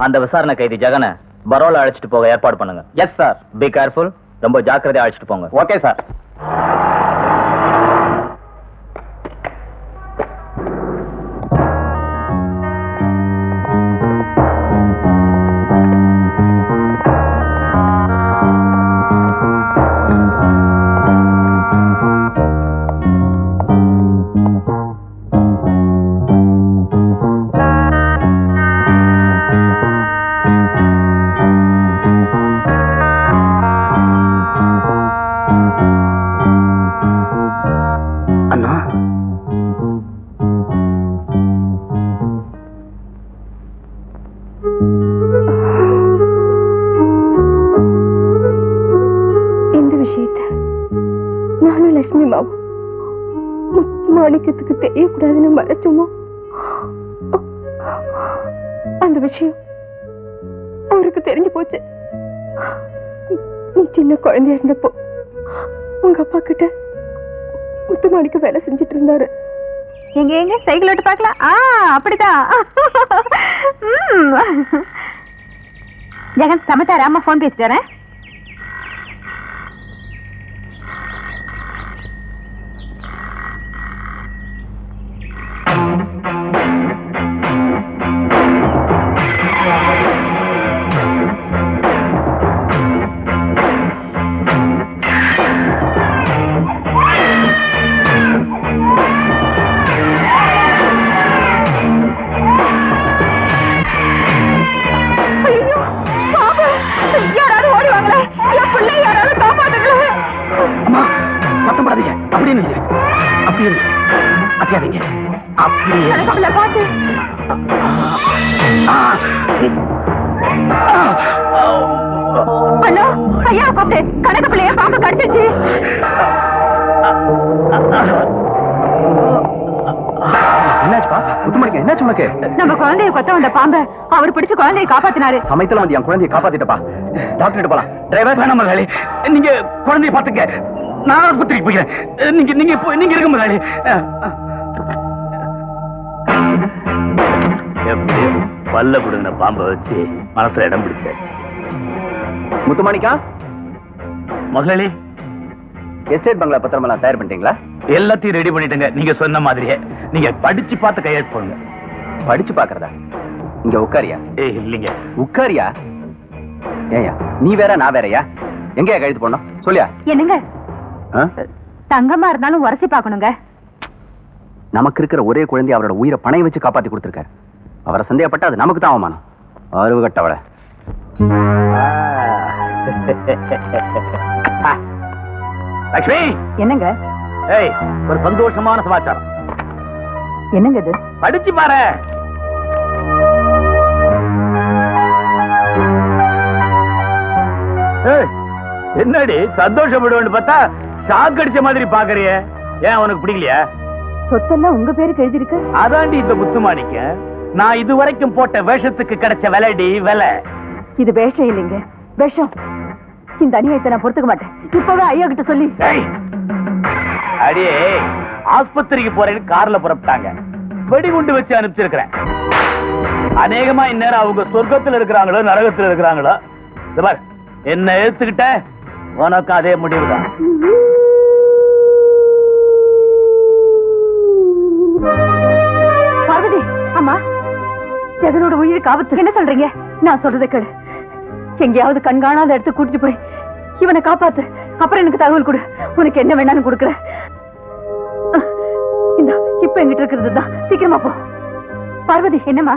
அந்த விசாரணை கைதி ஜெகனை பரோலா அழைச்சிட்டு போக ஏற்பாடு பண்ணுங்க. Yes sir. Be careful. ரொம்ப ஜாக்கிரதையா அழைச்சிட்டு போங்க. Okay sir. மாணிக்கத்துக்கு தெரியக்கூடாதுன்னு மறைச்சோமோ அந்த விஷயம் அவருக்கு தெரிஞ்சு போச்சு. நீ சின்ன குழந்தையா இருந்தப்போ உங்க அப்பா கிட்ட முத்துமாணிக்க வேலை செஞ்சுட்டு இருந்தாரு. எங்க எங்க சைக்கிள் ஓட்டு பார்க்கலாம். அப்படிதான். ஜெகன் சமத்தாரு, அம்மா போன் பேசிட்டு வரேன். நம்ம குழந்தைய கொத்த வந்த பாம்பை அவர் பிடிச்சு குழந்தையை காப்பாத்தினாரு. சமயத்துல வந்து என் குழந்தையை காப்பாத்திட்டப்பா. டாக்டர் போலாம். டிரைவர் வேணாம் முதலாளி, நீங்க குழந்தைய பாத்துக்க, நான் ஆஸ்பத்திரிக்கு போய்க்கிறேன். நீங்க இருக்க முதலாளி. பல்ல புடுங்கின பாம்பை வச்சு மனசுல இடம் பிடிச்ச முத்துமாணிக்கா. முதலாளி, எஸ்டேட் பங்களா பத்திரமெல்லாம் தயார் பண்ணிட்டீங்களா? எல்லாத்தையும் ரெடி பண்ணிட்டேங்க. நீங்க சொன்ன மாதிரியே. நீங்க படிச்சு பார்த்து கையெழுத்து போடுங்க. படிச்சு பாக்குறதா? இங்க உட்காரியா? இல்லைங்க. உட்காரியா? ஏயா நீ வேற நான் வேறயா? எங்கயா கையெழுத்து போடணும் சொல்லியா? என்னங்க தங்கமா இருந்தாலும் உரசி பாக்கணுங்க. நமக்கு இருக்கிற ஒரே குழந்தை அவரோட உயிரை பணைய வச்சு காப்பாத்தி கொடுத்திருக்காரு. அவரை சந்தேகப்பட்ட அது நமக்கு தான் அவமானம். அருவு கட்டவள. லட்சுமி. என்னங்க? ஏய், ஒரு சந்தோஷமான சமாச்சாரம். என்னங்க இது? படிச்சு பாரு. என்னடி சந்தோஷப்படுவேன்னு பார்த்தா ஷாக் அடிச்ச மாதிரி பாக்குறிய? ஏன் உனக்கு பிடிக்கலையா? சொத்தெல்லாம் உங்க பேருக்கு எழுதிருக்கு. அதாண்டி இந்த முத்துமாணிக்க நான் இதுவரைக்கும் போட்ட வேஷத்துக்கு கிடைச்ச விலைடி விலை. இது வேஷம் இல்லைங்க, விஷம். இந்த அநியாயத்தை நான் பொறுத்துக்க மாட்டேன். இப்பவே ஐயா கிட்ட சொல்லி. அடியே, ஆஸ்பத்திரிக்கு போறேன்னு கார்ல புறப்பட்டாங்க. வெடிகுண்டு வச்சு அனுப்பிச்சிருக்கிறேன். அநேகமா இந்நேரம் அவங்க சொர்க்கத்தில் இருக்கிறாங்களோ நரகத்தில் இருக்கிறாங்களோ. என்ன எடுத்துக்கிட்ட உனக்கு அதே முடிவுதான். பார்வதி, அம்மா, ஜெகனோட உயிருக்கு ஆபத்து. என்ன சொல்றீங்க? நான் சொல்றதை கேளு. எங்கேயாவது கண்காணாத இடத்துக்கு கூட்டிட்டு போய் இவனை காப்பாத்து. அப்புறம் எனக்கு தகவல் கொடு. உனக்கு என்ன வேணாலும் கொடுக்குறேன். இப்ப எங்கிட்ட இருக்கிறது தான். சீக்கிரமா போ. பார்வதி, என்னம்மா?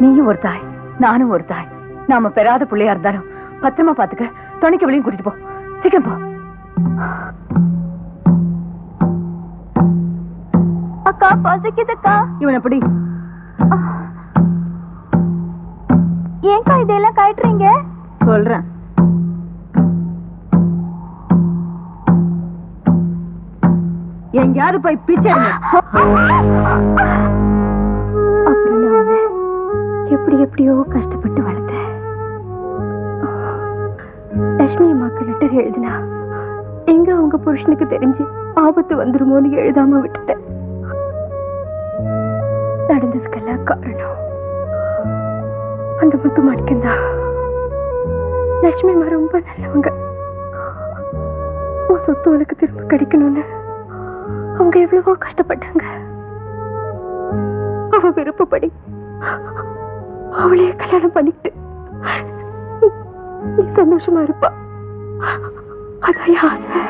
நீயும் ஒரு தாய், நானும் ஒரு தாய். நாம பெறாத பிள்ளையா இருந்தாலும் பத்திரமா பாத்துக்க. துணைக்கு வெளியும் கூட்டிட்டு போ. சீக்கிரம் போ. அக்கா பசிக்குதுக்கா. இவனை எப்படி? ஏன்க்கா இதெல்லாம் காட்டுறீங்க? சொல்றேன். எங்கயாவது போய் பிச்சை எப்படியோ கஷ்டப்பட்டு வளர்த்தேன். லட்சுமி அம்மாக்கு லெட்டர் எழுதினா எங்க அவங்க புருஷனுக்கு தெரிஞ்சு ஆபத்து வந்துருமோன்னு எழுதாம விட்டுட்டேன். நடந்ததுக்கெல்லாம் காரணம் அந்த முத்து மாணிக்கந்தான். லட்சுமிமா ரொம்ப நல்லவங்க. உன் சொத்து உனக்கு திரும்ப கிடைக்கணும்னு அவங்க எவ்வளவோ கஷ்டப்பட்டாங்க. அவ விருப்பப்படி அவளையே கல்யாணம் பண்ணிட்டு நீ சந்தோஷமா இருப்பா. அதான் ஆசை.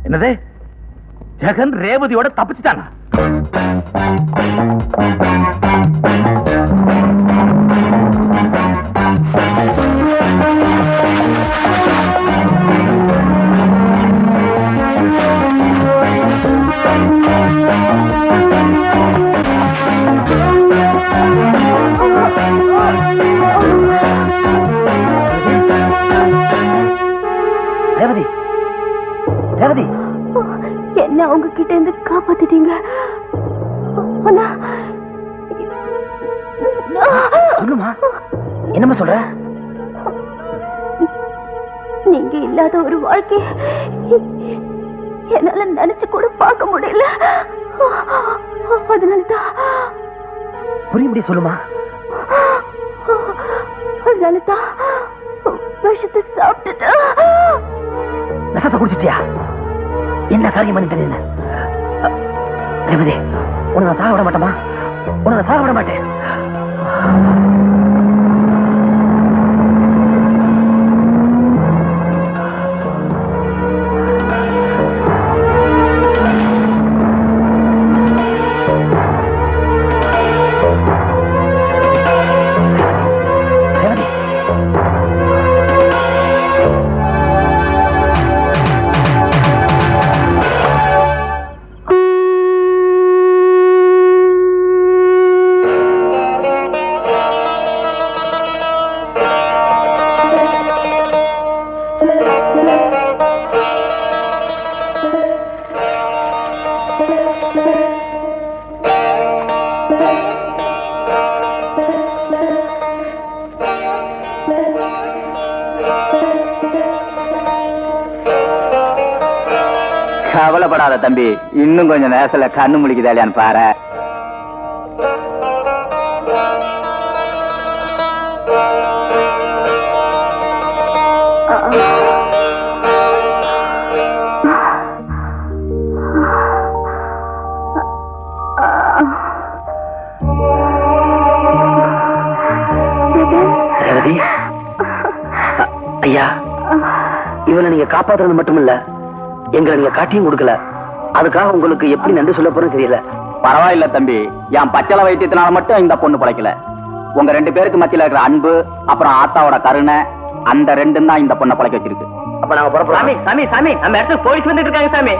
என்னது? ஜெகன் ரேவதியோட தப்பிச்சுட்டாங்க. ரேவதி, ரேவதி, என்ன அவங்க கிட்ட இருந்து காப்பாத்திட்டீங்க. சொல்லுமா, என்னமா சொல்ற? நீங்க இல்லாத ஒரு வாழ்க்கை என்னால நினைச்சு கூட பார்க்க முடியல. அதனாலதான் புரியும்படி சொல்லுமா. அதனாலதான் விஷத்தை சாப்பிட்டுட்டா. விஷத்தை குடிச்சிட்டியா? என்ன காரியம் பண்ணிட்டேன்? ரேவதி, உன்னை சாக விட மாட்டேமா? உன்னை சாக விட மாட்டேன். கவலைப்படாத தம்பி, இன்னும் கொஞ்சம் நேரத்துல கண்ணு முழிக்குதாலியான்னு பாரு. ரேவதி, ஐயா, இவனை நீங்க காப்பாத்துறது மட்டும் இல்ல, எங்களை நீங்க காட்டியும் கொடுக்கல. அதுக்காக உங்களுக்கு எப்படி நன்றி சொல்ல போறேன்னு தெரியல. பரவாயில்ல தம்பி, என் பச்சளை வைத்தியத்தினால மட்டும் இந்த பொண்ணு பிழைக்கல. உங்க ரெண்டு பேருக்கு மத்தியில இருக்கிற அன்பு, அப்புறம் ஆத்தாவோட கருணை, அந்த ரெண்டும் தான் இந்த பொண்ணை பிழைக்க வச்சிருக்கு. அப்ப நாங்க புறப்படலாம். சாமி, சாமி, நம்ம இடத்துல போலீஸ் வந்துட்டு இருக்காங்க சாமி.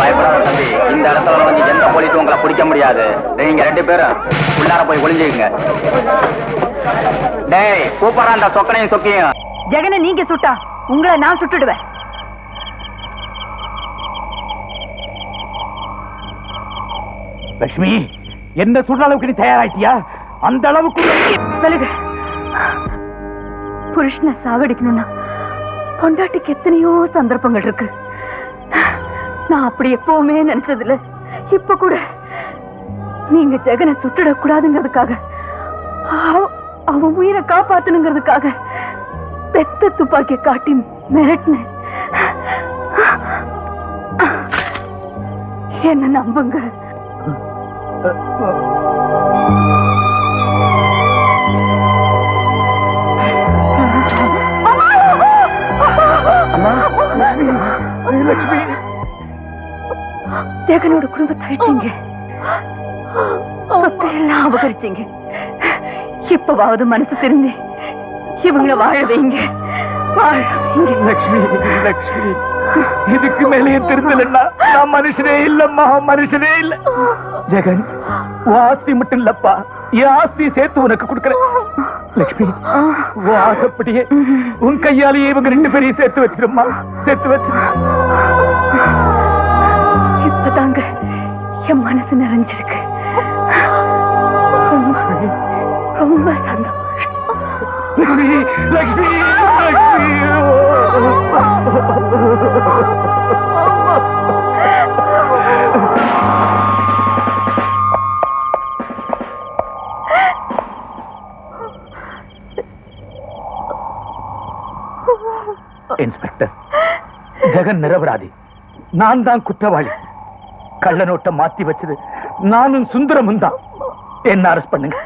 பயப்படாத தம்பி, இந்த இடத்துல வந்து எந்த போலீஸும் உங்களை பிடிக்க முடியாது. நீங்க ரெண்டு பேரும் உள்ளார போய் ஒளிஞ்சுங்க. டேய், கூப்பிடா அந்த சொக்கனையும் சொக்கியும். ஜெகனை நீங்க சுட்டா உங்களை நான் சுட்டுடுவேன். லட்சுமி, என்ன சொல்ற அளவுக்கு நீ தயாராயிட்டியா? அந்த அளவுக்கு சொல்லுங்க. புருஷனை சாகடிக்கணும்னா பொண்டாட்டிக்கு எத்தனையோ சந்தர்ப்பங்கள் இருக்கு. நான் அப்படி எப்பவுமே நினைச்சதில்ல. இப்ப கூட நீங்க ஜெகனை சுட்டுடக்கூடாதுங்கிறதுக்காக, அவன் உயிரை காப்பாத்தணுங்கிறதுக்காக பெத்த துப்பாக்கியை காட்டி மிரட்டினேன். என்ன நம்புங்க. லட்சுமி, ஜெகனோட குடும்பத்தை அழிச்சீங்க, சொத்தையெல்லாம் அபகரிச்சீங்க. இப்பவாவது மனசு திரும்பி இவங்கள வாழ வைங்க, வாழ வைங்க. லட்சுமி, லட்சுமி, இதுக்கு மேலேயே திருந்தலன்னா நான் மனுஷனே இல்லம்மா, மனுஷனே இல்ல. ஜெகன், உன் ஆஸ்தி மட்டும் இல்லப்பா, என் ஆஸ்தியை சேர்த்து உனக்கு கொடுக்கறேன். லட்சுமி, உன் ஆசைப்படியே உன் கையாலேயே இவங்க 2 பேரையும் சேர்த்து வச்சிருமா, சேர்த்து வச்சு. இப்பதாங்க என் மனசு நிறைஞ்சிருக்கு. ரொம்ப சந்தோஷம். லட்சுமி, லட்சுமி, லட்சுமி. இன்ஸ்பெக்டர், ஜெகன் நிரபராதி, நான் தான் குற்றவாளி. கள்ள நோட்டை மாத்தி வச்சது நானும் சுந்தரமும் தான். என்ன அரெஸ்ட் பண்ணுங்க.